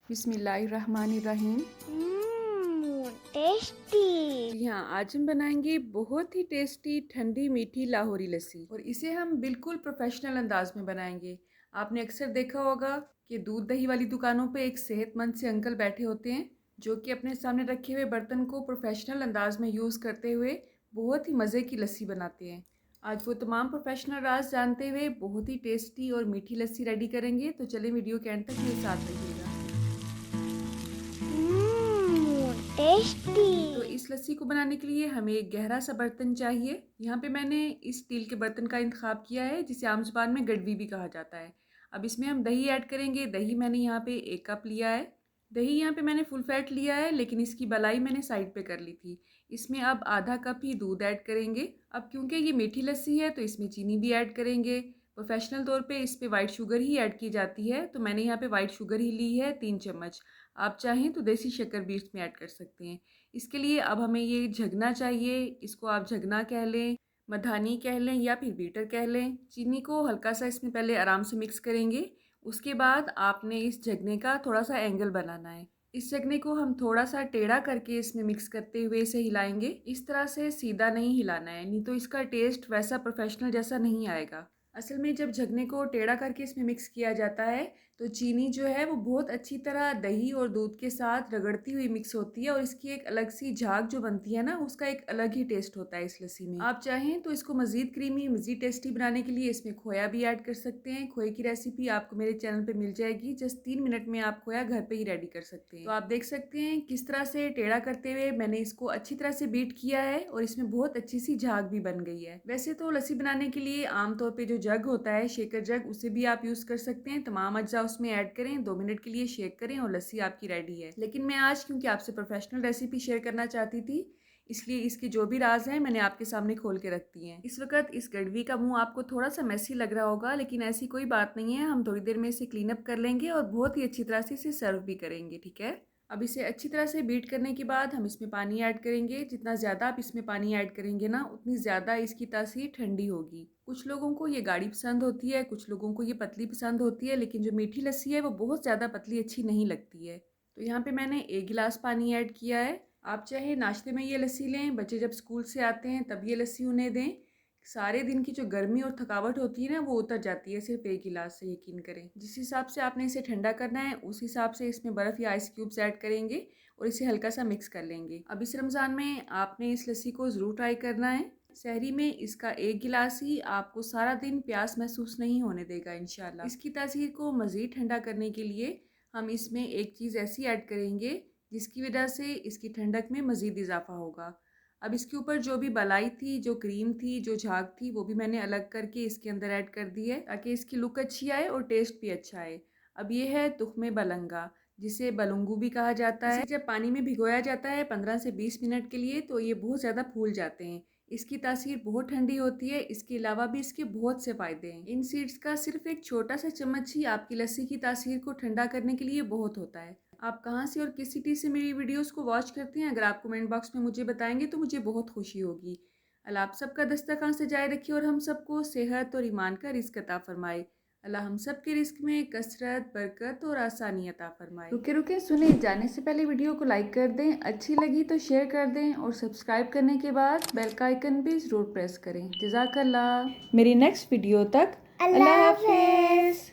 बिस्मिल्लाहिर्रहमानिर्रहीम। टेस्टी। जी हाँ, आज हम बनाएंगे बहुत ही टेस्टी ठंडी मीठी लाहौरी लस्सी और इसे हम बिल्कुल प्रोफेशनल अंदाज में बनाएंगे। आपने अक्सर देखा होगा कि दूध दही वाली दुकानों पे एक सेहतमंद से अंकल बैठे होते हैं जो कि अपने सामने रखे हुए बर्तन को प्रोफेशनल अंदाज में यूज़ करते हुए बहुत ही मज़े की लस्सी बनाते हैं। आज वो तमाम प्रोफेशनल राज जानते हुए बहुत ही टेस्टी और मीठी लस्सी रेडी करेंगे, तो चलिए वीडियो के एंड तक मेरे साथ रहिएगा। टेस्टी। तो इस लस्सी को बनाने के लिए हमें एक गहरा सा बर्तन चाहिए। यहाँ पे मैंने इस स्टील के बर्तन का इंतखाब किया है जिसे आम ज़ुबान में गडवी भी कहा जाता है। अब इसमें हम दही ऐड करेंगे। दही मैंने यहाँ पे 1 कप लिया है। दही यहाँ पे मैंने फुल फैट लिया है, लेकिन इसकी बलाई मैंने साइड पे कर ली थी। इसमें अब आधा कप ही दूध ऐड करेंगे। अब क्योंकि ये मीठी लस्सी है तो इसमें चीनी भी ऐड करेंगे। प्रोफेशनल तौर पे इस पे वाइट शुगर ही ऐड की जाती है, तो मैंने यहाँ पे वाइट शुगर ही ली है 3 चम्मच। आप चाहें तो देसी शक्कर भी इसमें ऐड कर सकते हैं। इसके लिए अब हमें ये झगना चाहिए। इसको आप झगना कह लें, मधानी कह लें या फिर बीटर कह लें। चीनी को हल्का सा इसमें पहले आराम से मिक्स करेंगे। उसके बाद आपने इस झगने का थोड़ा सा एंगल बनाना है। इस झगने को हम थोड़ा सा टेढ़ा करके इसमें मिक्स करते हुए इसे हिलाएंगे। इस तरह से सीधा नहीं हिलाना है, नहीं तो इसका टेस्ट वैसा प्रोफेशनल जैसा नहीं आएगा। असल में जब झगने को टेढ़ा करके इसमें मिक्स किया जाता है तो चीनी जो है वो बहुत अच्छी तरह दही और दूध के साथ रगड़ती हुई मिक्स होती है और इसकी एक अलग सी झाग जो बनती है ना, उसका एक अलग ही टेस्ट होता है इस लस्सी में। आप चाहें तो इसको मज़ीद क्रीमी मज़ीद टेस्टी बनाने के लिए इसमें खोया भी ऐड कर सकते हैं। खोए की रेसिपी आपको मेरे चैनल पे मिल जाएगी। जस्ट 3 मिनट में आप खोया घर पे ही रेडी कर सकते हैं। तो आप देख सकते हैं किस तरह से टेढ़ा करते हुए मैंने इसको अच्छी तरह से बीट किया है और इसमें बहुत अच्छी सी झाग भी बन गई है। वैसे तो लस्सी बनाने के लिए आमतौर पर जो जग होता है, शेकर जग, उसे भी आप यूज़ कर सकते हैं। तमाम अज्जा उसमें ऐड करें, 2 मिनट के लिए शेक करें और लस्सी आपकी रेडी है। लेकिन मैं आज क्योंकि आपसे प्रोफेशनल रेसिपी शेयर करना चाहती थी, इसलिए इसके जो भी राज हैं मैंने आपके सामने खोल के रख दिए हैं। इस वक्त इस गड़वी का मुंह आपको थोड़ा सा मैसी लग रहा होगा, लेकिन ऐसी कोई बात नहीं है। हम थोड़ी देर में इसे क्लीन अप कर लेंगे और बहुत ही अच्छी तरह से इसे सर्व भी करेंगे, ठीक है। अब इसे अच्छी तरह से बीट करने के बाद हम इसमें पानी ऐड करेंगे। जितना ज़्यादा आप इसमें पानी ऐड करेंगे ना, उतनी ज़्यादा इसकी तासीर ठंडी होगी। कुछ लोगों को ये गाढ़ी पसंद होती है, कुछ लोगों को ये पतली पसंद होती है, लेकिन जो मीठी लस्सी है वो बहुत ज़्यादा पतली अच्छी नहीं लगती है। तो यहाँ पे मैंने 1 गिलास पानी ऐड किया है। आप चाहे नाश्ते में ये लस्सी लें, बच्चे जब स्कूल से आते हैं तब ये लस्सी उन्हें दें। सारे दिन की जो गर्मी और थकावट होती है ना, वो उतर जाती है सिर्फ 1 गिलास से, यकीन करें। जिस हिसाब से आपने इसे ठंडा करना है उस हिसाब से इसमें बर्फ़ या आइस क्यूब्स ऐड करेंगे और इसे हल्का सा मिक्स कर लेंगे। अब इस रमज़ान में आपने इस लस्सी को ज़रूर ट्राई करना है। सहरी में इसका 1 गिलास ही आपको सारा दिन प्यास महसूस नहीं होने देगा इंशाल्लाह। इसकी तासीर को मज़ीद ठंडा करने के लिए हम इसमें एक चीज़ ऐसी ऐड करेंगे जिसकी वजह से इसकी ठंडक में मज़ीद इजाफा होगा। अब इसके ऊपर जो भी बलाई थी, जो क्रीम थी, जो झाग थी, वो भी मैंने अलग करके इसके अंदर ऐड कर दी है ताकि इसकी लुक अच्छी आए और टेस्ट भी अच्छा आए। अब ये है तुख्मे बलंगा, जिसे बलुंगू भी कहा जाता है। इसे जब पानी में भिगोया जाता है 15 से 20 मिनट के लिए, तो ये बहुत ज़्यादा फूल जाते हैं। इसकी तासीर बहुत ठंडी होती है। इसके अलावा भी इसके बहुत से फ़ायदे हैं। इन सीड्स का सिर्फ एक छोटा सा चम्मच ही आपकी लस्सी की तासीर को ठंडा करने के लिए बहुत होता है। आप कहाँ से और किस सिटी से मेरी वीडियोस को वॉच करते हैं, अगर आप कमेंट बॉक्स में मुझे बताएंगे तो मुझे बहुत खुशी होगी। अल्लाह आप सबका दस्तरखान सजाए रखे और हम सबको सेहत और ईमान का रिज़्क अता फरमाए। अल्लाह हम सब के रिस्क में कसरत, बरकत और आसानी अता फरमाए। रुके रुके सुने, जाने से पहले वीडियो को लाइक कर दें, अच्छी लगी तो शेयर कर दें और सब्सक्राइब करने के बाद बेल का आइकन भी ज़रूर प्रेस करें। जज़ाकल्लाह। मेरी नेक्स्ट वीडियो तक अल्लाह हाफिज़।